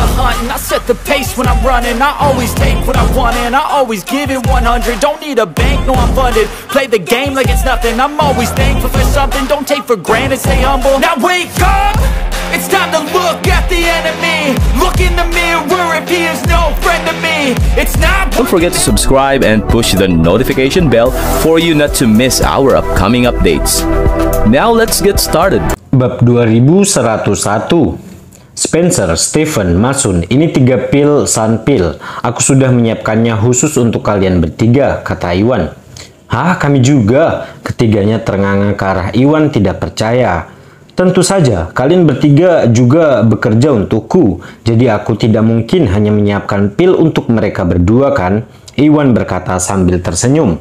the hunt and I set the pace when I'm running. I always take what I want and I always give it 100. Don't need a bank, no I'm funded. Play the game like it's nothing. I'm always thankful for something. Don't take for granted, stay humble. Now wake up, it's time to look at the enemy. Look in the mirror if he is no friend to me. It's not. Don't forget to subscribe and push the notification bell for you not to miss our upcoming updates. Now let's get started. Bab 2101. Spencer, Stephen, Masun, ini 3 pil Sun Pill. Aku sudah menyiapkannya khusus untuk kalian bertiga, kata Iwan. Hah, kami juga. Ketiganya ternganga ke arah Iwan tidak percaya. Tentu saja, kalian bertiga juga bekerja untukku. Jadi aku tidak mungkin hanya menyiapkan pil untuk mereka berdua kan? Iwan berkata sambil tersenyum.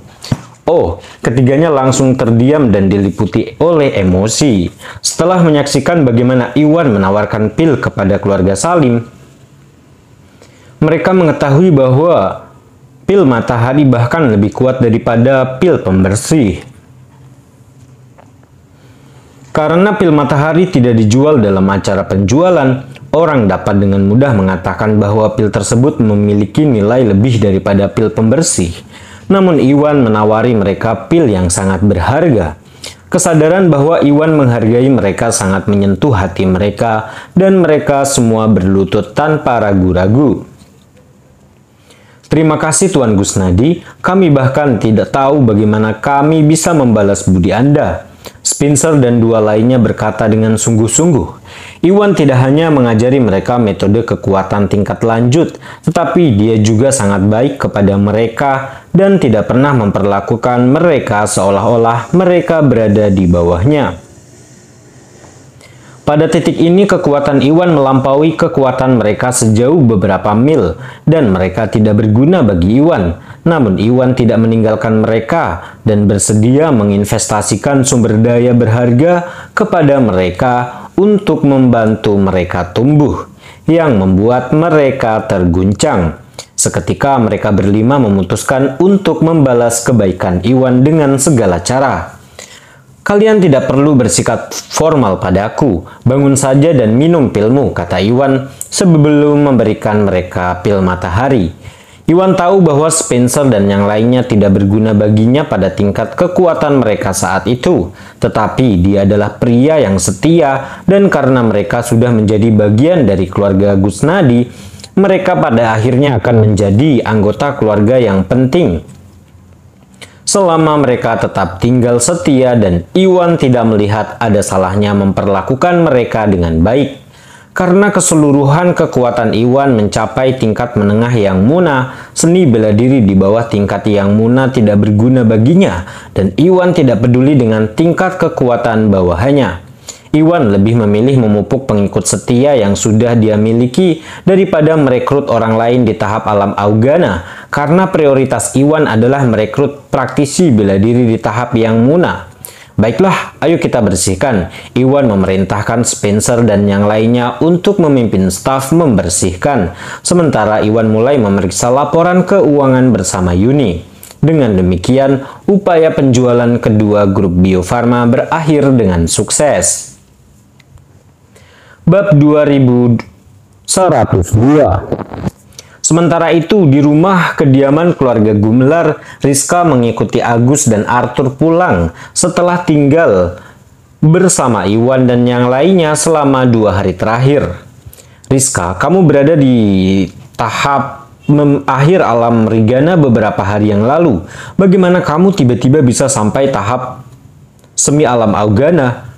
Oh, ketiganya langsung terdiam dan diliputi oleh emosi. Setelah menyaksikan bagaimana Iwan menawarkan pil kepada keluarga Salim, mereka mengetahui bahwa pil matahari bahkan lebih kuat daripada pil pembersih. Karena pil matahari tidak dijual dalam acara penjualan, orang dapat dengan mudah mengatakan bahwa pil tersebut memiliki nilai lebih daripada pil pembersih. Namun Iwan menawari mereka pil yang sangat berharga. Kesadaran bahwa Iwan menghargai mereka sangat menyentuh hati mereka dan mereka semua berlutut tanpa ragu-ragu. Terima kasih Tuan Gusnadi, kami bahkan tidak tahu bagaimana kami bisa membalas budi Anda. Spencer dan 2 lainnya berkata dengan sungguh-sungguh. Iwan tidak hanya mengajari mereka metode kekuatan tingkat lanjut, tetapi dia juga sangat baik kepada mereka dan tidak pernah memperlakukan mereka seolah-olah mereka berada di bawahnya. Pada titik ini kekuatan Iwan melampaui kekuatan mereka sejauh beberapa mil dan mereka tidak berguna bagi Iwan. Namun Iwan tidak meninggalkan mereka dan bersedia menginvestasikan sumber daya berharga kepada mereka untuk membantu mereka tumbuh, yang membuat mereka terguncang. Seketika mereka berlima memutuskan untuk membalas kebaikan Iwan dengan segala cara. Kalian tidak perlu bersikap formal padaku, bangun saja dan minum pilmu, kata Iwan sebelum memberikan mereka pil matahari. Iwan tahu bahwa Spencer dan yang lainnya tidak berguna baginya pada tingkat kekuatan mereka saat itu. Tetapi dia adalah pria yang setia dan karena mereka sudah menjadi bagian dari keluarga Gusnadi, mereka pada akhirnya akan menjadi anggota keluarga yang penting. Selama mereka tetap tinggal setia dan Iwan tidak melihat ada salahnya memperlakukan mereka dengan baik. Karena keseluruhan kekuatan Iwan mencapai tingkat menengah yang muna, seni bela diri di bawah tingkat yang muna tidak berguna baginya, dan Iwan tidak peduli dengan tingkat kekuatan bawahannya. Iwan lebih memilih memupuk pengikut setia yang sudah dia miliki daripada merekrut orang lain di tahap alam Augana, karena prioritas Iwan adalah merekrut praktisi bela diri di tahap yang muna. Baiklah, ayo kita bersihkan. Iwan memerintahkan Spencer dan yang lainnya untuk memimpin staf membersihkan. Sementara Iwan mulai memeriksa laporan keuangan bersama Yuni. Dengan demikian, upaya penjualan kedua grup Bio Farma berakhir dengan sukses. Bab 2102. Sementara itu, di rumah kediaman keluarga Gumelar, Rizka mengikuti Agus dan Arthur pulang setelah tinggal bersama Iwan dan yang lainnya selama 2 hari terakhir. Rizka, kamu berada di tahap akhir alam Rigana beberapa hari yang lalu. Bagaimana kamu tiba-tiba bisa sampai tahap semi alam Augana?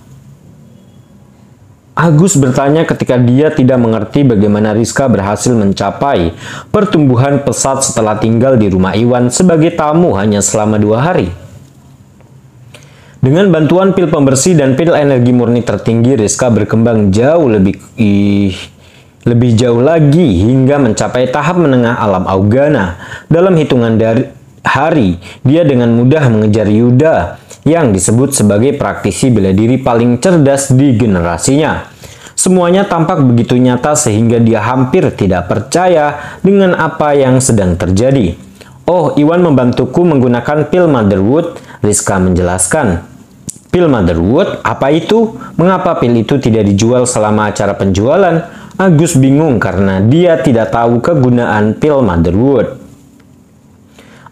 Agus bertanya ketika dia tidak mengerti bagaimana Rizka berhasil mencapai pertumbuhan pesat setelah tinggal di rumah Iwan sebagai tamu hanya selama 2 hari. Dengan bantuan pil pembersih dan pil energi murni tertinggi, Rizka berkembang lebih jauh lagi hingga mencapai tahap menengah alam Augana. Dalam hitungan hari, dia dengan mudah mengejar Yuda yang disebut sebagai praktisi bela diri paling cerdas di generasinya. Semuanya tampak begitu nyata sehingga dia hampir tidak percaya dengan apa yang sedang terjadi. Oh, Iwan membantuku menggunakan pil Motherwood, Rizka menjelaskan. Pil Motherwood? Apa itu? Mengapa pil itu tidak dijual selama acara penjualan? Agus bingung karena dia tidak tahu kegunaan pil Motherwood.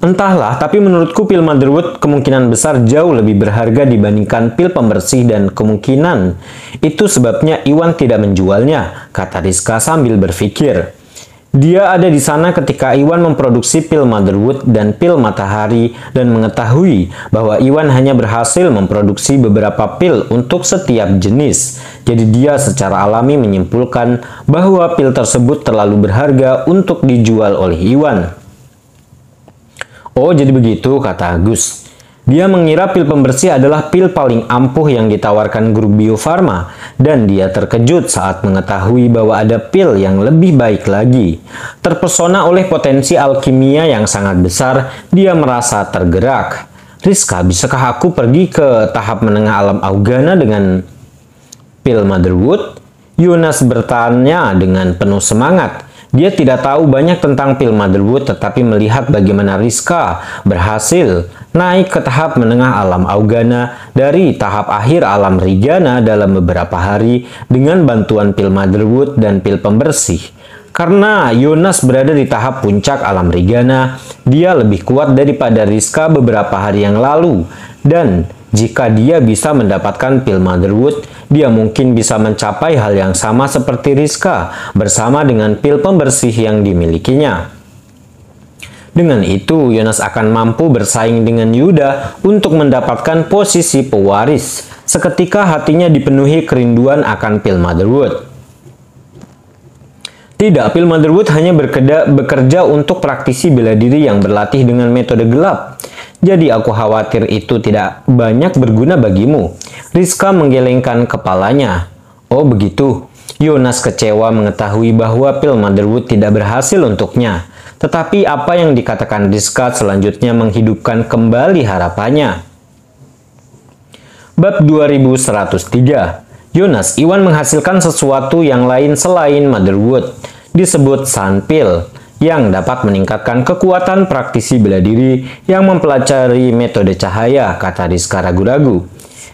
Entahlah, tapi menurutku pil Motherwood kemungkinan besar jauh lebih berharga dibandingkan pil pembersih dan kemungkinan itu sebabnya Iwan tidak menjualnya, kata Rizka sambil berpikir. Dia ada di sana ketika Iwan memproduksi pil Motherwood dan pil Matahari dan mengetahui bahwa Iwan hanya berhasil memproduksi beberapa pil untuk setiap jenis. Jadi dia secara alami menyimpulkan bahwa pil tersebut terlalu berharga untuk dijual oleh Iwan. Oh, jadi begitu, kata Agus. Dia mengira pil pembersih adalah pil paling ampuh yang ditawarkan grup Bio Farma, dan dia terkejut saat mengetahui bahwa ada pil yang lebih baik lagi. Terpesona oleh potensi alkimia yang sangat besar, dia merasa tergerak. Rizka, bisakah aku pergi ke tahap menengah alam Augana dengan pil Motherwood? Yonas bertanya dengan penuh semangat. Dia tidak tahu banyak tentang pil Motherwood, tetapi melihat bagaimana Rizka berhasil naik ke tahap menengah alam Augana dari tahap akhir alam Rigana dalam beberapa hari dengan bantuan pil Motherwood dan pil pembersih. Karena Yonas berada di tahap puncak alam Rigana, dia lebih kuat daripada Rizka beberapa hari yang lalu, dan jika dia bisa mendapatkan pil Motherwood, dia mungkin bisa mencapai hal yang sama seperti Rizka bersama dengan pil pembersih yang dimilikinya. Dengan itu, Yonas akan mampu bersaing dengan Yuda untuk mendapatkan posisi pewaris. Seketika hatinya dipenuhi kerinduan akan pil Motherwood. Tidak, pil Motherwood hanya bekerja untuk praktisi bela diri yang berlatih dengan metode gelap. Jadi aku khawatir itu tidak banyak berguna bagimu. Rizka menggelengkan kepalanya. Oh begitu. Yonas kecewa mengetahui bahwa pil Motherwood tidak berhasil untuknya. Tetapi apa yang dikatakan Rizka selanjutnya menghidupkan kembali harapannya. Bab 2103. Yonas, Iwan menghasilkan sesuatu yang lain selain Motherwood. Disebut Sun Pill, yang dapat meningkatkan kekuatan praktisi bela diri yang mempelajari metode cahaya, kata Rizka ragu-ragu.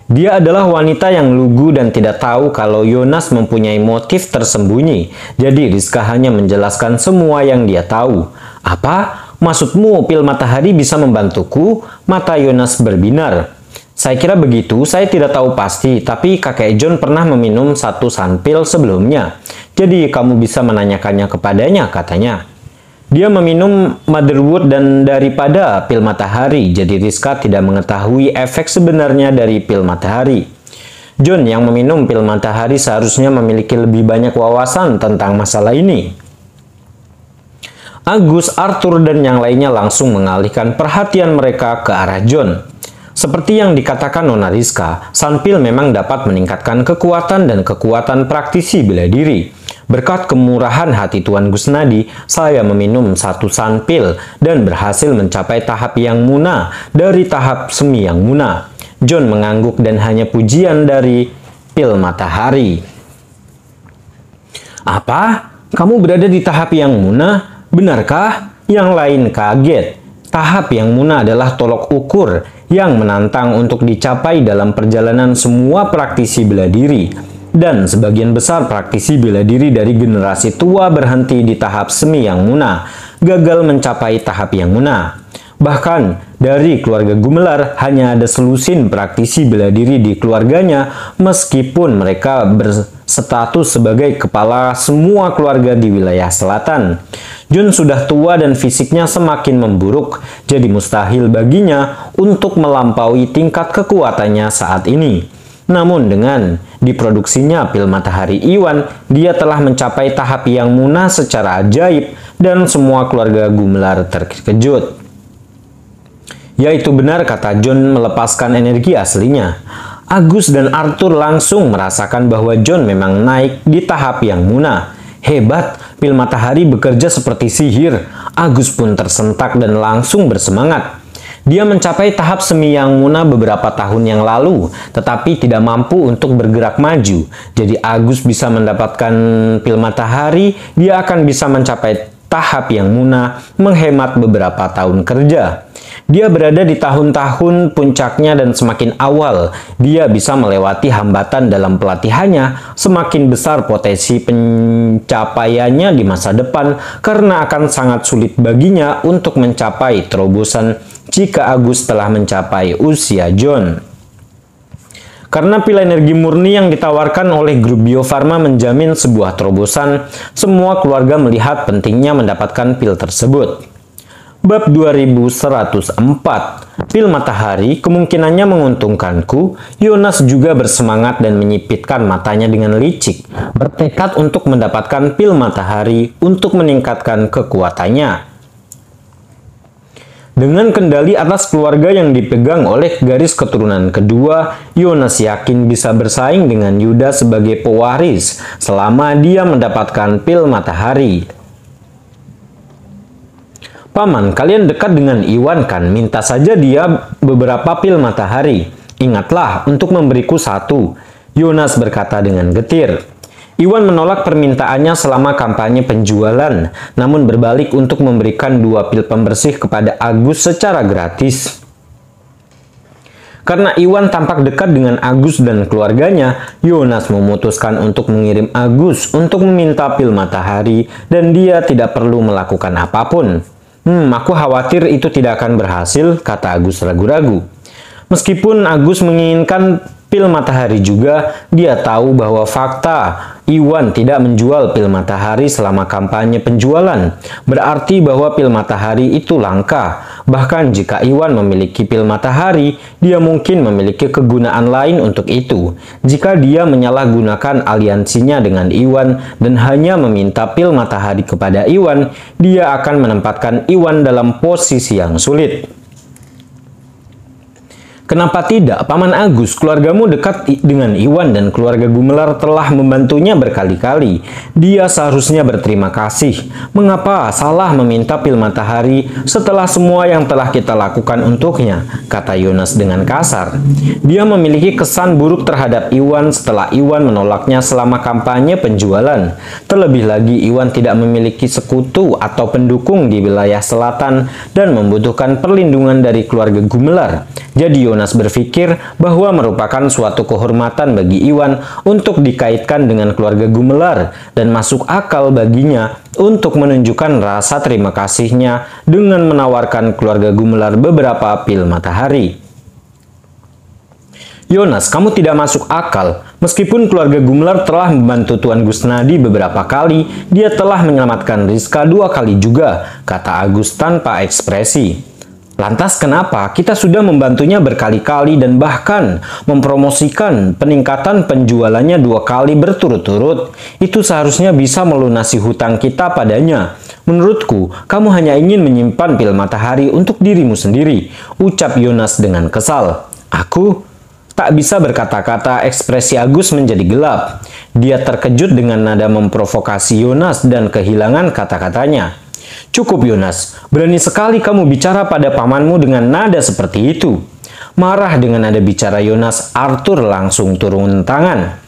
Dia adalah wanita yang lugu dan tidak tahu kalau Yonas mempunyai motif tersembunyi. Jadi Rizka hanya menjelaskan semua yang dia tahu. Apa? Maksudmu pil Matahari bisa membantuku? Mata Yonas berbinar. Saya kira begitu, saya tidak tahu pasti, tapi kakek John pernah meminum satu Sun Pill sebelumnya. Jadi kamu bisa menanyakannya kepadanya, katanya. Dia meminum Motherwood dan daripada pil Matahari, jadi Rizka tidak mengetahui efek sebenarnya dari pil Matahari. John yang meminum pil Matahari seharusnya memiliki lebih banyak wawasan tentang masalah ini. Agus, Arthur, dan yang lainnya langsung mengalihkan perhatian mereka ke arah John. Seperti yang dikatakan Nona Rizka, Sun Pill memang dapat meningkatkan kekuatan dan kekuatan praktisi bela diri. Berkat kemurahan hati Tuan Gusnadi, saya meminum satu Sun Pill dan berhasil mencapai tahap yang muna dari tahap semi yang muna. John mengangguk dan hanya pujian dari pil Matahari. Apa? Kamu berada di tahap yang muna? Benarkah? Yang lain kaget. Tahap yang muna adalah tolok ukur yang menantang untuk dicapai dalam perjalanan semua praktisi bela diri. Dan sebagian besar praktisi bela diri dari generasi tua berhenti di tahap semi yang muna, gagal mencapai tahap yang muna. Bahkan, dari keluarga Gumelar hanya ada selusin praktisi bela diri di keluarganya, meskipun mereka berstatus sebagai kepala semua keluarga di wilayah selatan. John sudah tua dan fisiknya semakin memburuk, jadi mustahil baginya untuk melampaui tingkat kekuatannya saat ini. Namun dengan diproduksinya pil Matahari Iwan, dia telah mencapai tahap yang muna secara ajaib dan semua keluarga Gumelar terkejut. Ya itu benar, kata John melepaskan energi aslinya. Agus dan Arthur langsung merasakan bahwa John memang naik di tahap yang muna. Hebat, pil Matahari bekerja seperti sihir. Agus pun tersentak dan langsung bersemangat. Dia mencapai tahap semi yang muna beberapa tahun yang lalu, tetapi tidak mampu untuk bergerak maju. Jadi Agus bisa mendapatkan pil Matahari, dia akan bisa mencapai tahap yang muna, menghemat beberapa tahun kerja. Dia berada di tahun-tahun puncaknya dan semakin awal dia bisa melewati hambatan dalam pelatihannya, semakin besar potensi pencapaiannya di masa depan karena akan sangat sulit baginya untuk mencapai terobosan jika Agus telah mencapai usia John. Karena pil energi murni yang ditawarkan oleh grup Bio Farma menjamin sebuah terobosan, semua keluarga melihat pentingnya mendapatkan pil tersebut. Bab 2104, pil matahari kemungkinannya menguntungkanku. Yonas juga bersemangat dan menyipitkan matanya dengan licik, bertekad untuk mendapatkan pil matahari untuk meningkatkan kekuatannya. Dengan kendali atas keluarga yang dipegang oleh garis keturunan kedua, Yonas yakin bisa bersaing dengan Yuda sebagai pewaris selama dia mendapatkan pil matahari. Paman, kalian dekat dengan Iwan kan? Minta saja dia beberapa pil matahari. Ingatlah untuk memberiku satu, Yonas berkata dengan getir. Iwan menolak permintaannya selama kampanye penjualan, namun berbalik untuk memberikan 2 pil pembersih kepada Agus secara gratis. Karena Iwan tampak dekat dengan Agus dan keluarganya, Yonas memutuskan untuk mengirim Agus untuk meminta pil matahari dan dia tidak perlu melakukan apapun. Aku khawatir itu tidak akan berhasil, kata Agus ragu-ragu. Meskipun Agus menginginkan pil matahari juga, dia tahu bahwa fakta Iwan tidak menjual pil matahari selama kampanye penjualan. Berarti bahwa pil matahari itu langka. Bahkan jika Iwan memiliki pil matahari, dia mungkin memiliki kegunaan lain untuk itu. Jika dia menyalahgunakan aliansinya dengan Iwan dan hanya meminta pil matahari kepada Iwan, dia akan menempatkan Iwan dalam posisi yang sulit. Kenapa tidak, Paman Agus? Keluargamu dekat dengan Iwan dan keluarga Gumelar telah membantunya berkali-kali. Dia seharusnya berterima kasih. Mengapa salah meminta pil matahari setelah semua yang telah kita lakukan untuknya? Kata Yonas dengan kasar. Dia memiliki kesan buruk terhadap Iwan setelah Iwan menolaknya selama kampanye penjualan. Terlebih lagi, Iwan tidak memiliki sekutu atau pendukung di wilayah selatan dan membutuhkan perlindungan dari keluarga Gumelar. Jadi Yonas berpikir bahwa merupakan suatu kehormatan bagi Iwan untuk dikaitkan dengan keluarga Gumelar dan masuk akal baginya untuk menunjukkan rasa terima kasihnya dengan menawarkan keluarga Gumelar beberapa pil matahari. Yonas, kamu tidak masuk akal. Meskipun keluarga Gumelar telah membantu Tuan Gusnadi beberapa kali, dia telah menyelamatkan Rizka 2 kali juga, kata Agus tanpa ekspresi. Lantas kenapa kita sudah membantunya berkali-kali dan bahkan mempromosikan peningkatan penjualannya 2 kali berturut-turut? Itu seharusnya bisa melunasi hutang kita padanya. Menurutku, kamu hanya ingin menyimpan pil matahari untuk dirimu sendiri, ucap Yonas dengan kesal. Aku tak bisa berkata-kata, ekspresi Agus menjadi gelap. Dia terkejut dengan nada memprovokasi Yonas dan kehilangan kata-katanya. Cukup Yonas, berani sekali kamu bicara pada pamanmu dengan nada seperti itu. Marah dengan nada bicara Yonas, Arthur langsung turun tangan.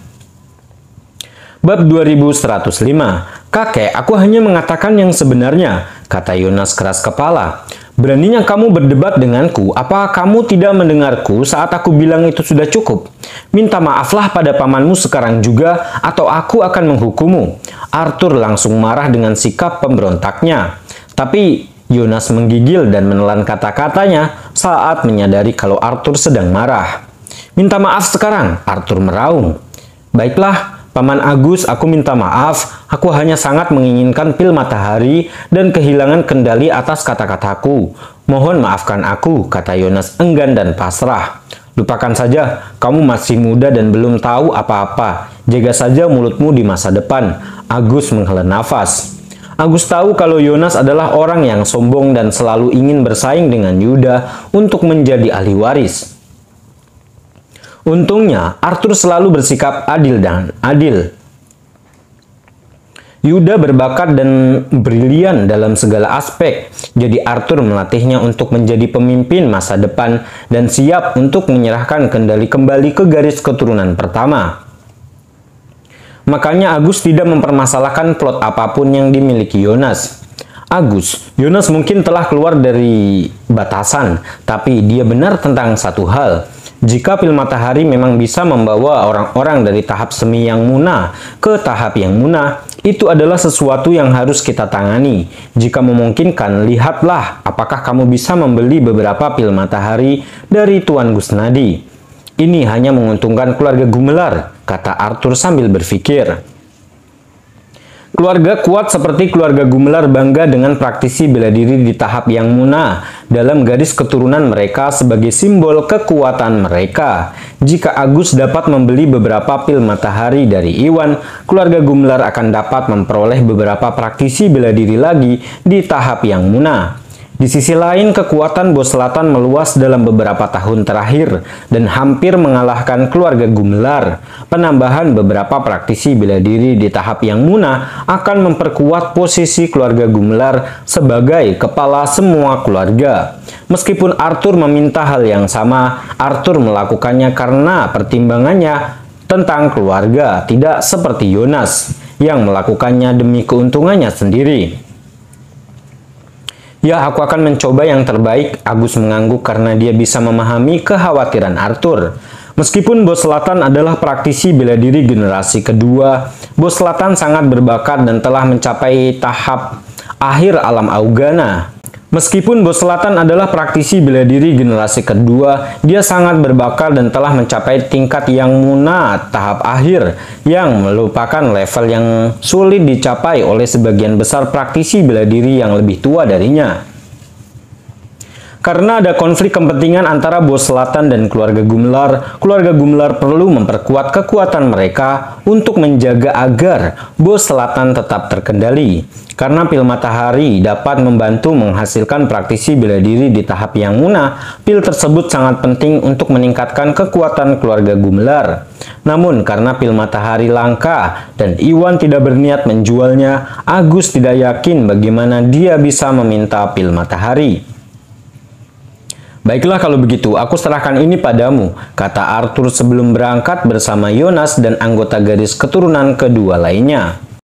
Bab 2105, Kakek, aku hanya mengatakan yang sebenarnya, kata Yonas keras kepala. Beraninya kamu berdebat denganku, apa kamu tidak mendengarku saat aku bilang itu sudah cukup? Minta maaflah pada pamanmu sekarang juga, atau aku akan menghukummu. Arthur langsung marah dengan sikap pemberontaknya. Tapi Yonas menggigil dan menelan kata-katanya saat menyadari kalau Arthur sedang marah. Minta maaf sekarang, Arthur meraung. Baiklah, Paman Agus, aku minta maaf. Aku hanya sangat menginginkan pil matahari dan kehilangan kendali atas kata-kataku. Mohon maafkan aku, kata Yonas enggan dan pasrah. Lupakan saja, kamu masih muda dan belum tahu apa-apa. Jaga saja mulutmu di masa depan. Agus menghela nafas. Agus tahu kalau Yonas adalah orang yang sombong dan selalu ingin bersaing dengan Yuda untuk menjadi ahli waris. Untungnya, Arthur selalu bersikap adil dan adil. Yuda berbakat dan brilian dalam segala aspek, jadi Arthur melatihnya untuk menjadi pemimpin masa depan dan siap untuk menyerahkan kendali kembali ke garis keturunan pertama. Makanya Agus tidak mempermasalahkan plot apapun yang dimiliki Yonas. Agus, Yonas mungkin telah keluar dari batasan, tapi dia benar tentang satu hal. Jika pil matahari memang bisa membawa orang-orang dari tahap semi yang munah ke tahap yang munah, itu adalah sesuatu yang harus kita tangani. Jika memungkinkan, lihatlah apakah kamu bisa membeli beberapa pil matahari dari Tuan Gusnadi. Ini hanya menguntungkan keluarga Gumelar, kata Arthur sambil berpikir. Keluarga kuat seperti keluarga Gumelar bangga dengan praktisi bela diri di tahap yang munah dalam garis keturunan mereka sebagai simbol kekuatan mereka. Jika Agus dapat membeli beberapa pil matahari dari Iwan, keluarga Gumelar akan dapat memperoleh beberapa praktisi bela diri lagi di tahap yang munah. Di sisi lain, kekuatan Bos Selatan meluas dalam beberapa tahun terakhir dan hampir mengalahkan keluarga Gumelar. Penambahan beberapa praktisi bela diri di tahap yang munah akan memperkuat posisi keluarga Gumelar sebagai kepala semua keluarga. Meskipun Arthur meminta hal yang sama, Arthur melakukannya karena pertimbangannya tentang keluarga, tidak seperti Yonas yang melakukannya demi keuntungannya sendiri. Ya, aku akan mencoba yang terbaik, Agus mengangguk karena dia bisa memahami kekhawatiran Arthur. Meskipun Bos Selatan adalah praktisi bela diri generasi kedua, Bos Selatan sangat berbakat dan telah mencapai tahap akhir alam Augana. Meskipun Bos Selatan adalah praktisi bela diri generasi kedua, dia sangat berbakat dan telah mencapai tingkat yang munah tahap akhir, yang merupakan level yang sulit dicapai oleh sebagian besar praktisi bela diri yang lebih tua darinya. Karena ada konflik kepentingan antara Bos Selatan dan keluarga Gumelar perlu memperkuat kekuatan mereka untuk menjaga agar Bos Selatan tetap terkendali. Karena pil matahari dapat membantu menghasilkan praktisi bela diri di tahap yang munah, pil tersebut sangat penting untuk meningkatkan kekuatan keluarga Gumelar. Namun karena pil matahari langka dan Iwan tidak berniat menjualnya, Agus tidak yakin bagaimana dia bisa meminta pil matahari. Baiklah kalau begitu, aku serahkan ini padamu, kata Arthur sebelum berangkat bersama Yonas dan anggota garis keturunan kedua lainnya.